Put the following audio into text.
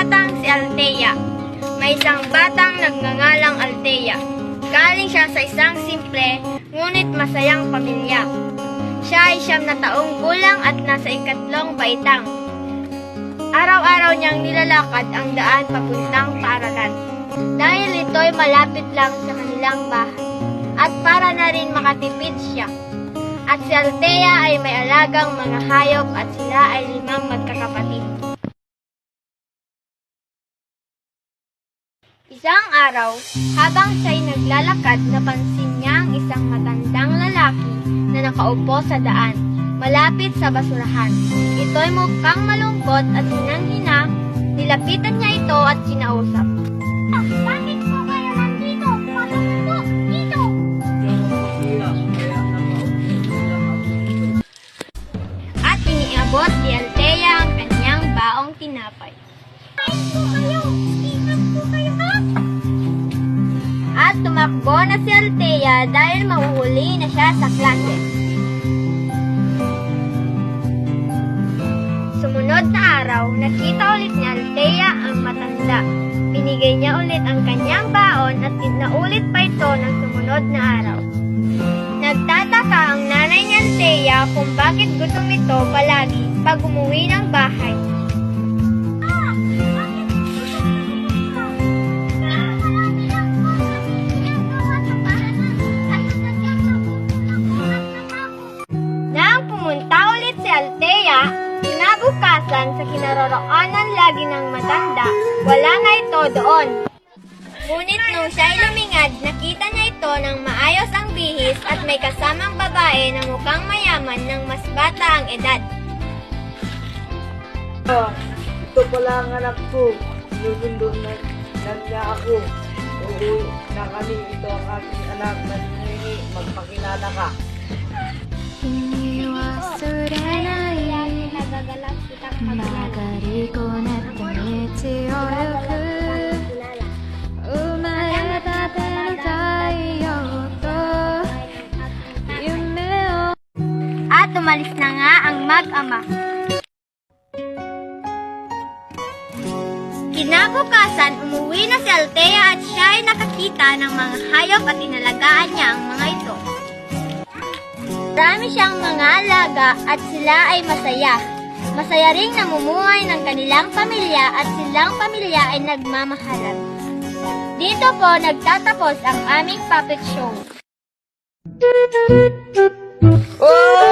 batang si Althea. May isang batang nagngangalang Althea. Galing siya sa isang simple, ngunit masayang pamilya. Siya ay 9 na taong gulang at nasa 3 baitang. Araw-araw niyang nilalakad ang daan papuntang paaralan. Dahil ito'y malapit lang sa kanilang bahay. At para na rin makatipid siya. At si Althea ay may alagang mga hayop at sila ay 5 magkakapatid. Isang araw, habang siya'y naglalakad, napansin niya ang isang matandang lalaki na nakaupo sa daan, malapit sa basurahan. Ito'y mukhang malungkot at hinang-hina. Nilapitan niya ito at kinausap. Bakit po kayo nandito? Pasok po dito! At iniabot ni Althea ang kanyang baong tinapay. Kain po kayo! Ingat po kayo ha! At tumakbo na si Althea dahil mahuhuli na siya sa klase. Sumunod na araw, nakita ulit ni Althea ang matanda. Binigay niya ulit ang kanyang baon at naulit pa ito ng sumunod na araw. Nagtataka ang nanay ni Althea kung bakit gutom ito palagi pag umuwi ng bahay. Nang pumunta ulit si Althea, kinabukasan sa kinaroroonan lagi ng matanda, wala na ito doon. Ngunit nung siya'y lumingad, nakita niya ito ng maayos ang bihis at may kasamang babae na mukhang mayaman ng mas bata ang edad. Ito pala ang anak ko. Sinusundo na niya ako. Uuwi na kami. Ito ang aking anak na hiningi. Magpakilala ka. 君忘れない曲がりこねった道を行く生まれたての太陽と夢を At umalis na nga ang mag-ama. Kinabukasan, umuwi na si Althea at siya ay nakakita ng mga hayop at inalagaan niya ang mga ito. Marami siyang mga alaga at sila ay masaya. Masaya ring namumuhay ng kanilang pamilya at silang pamilya ay nagmamahalan. Dito po nagtatapos ang aming puppet show. Oh!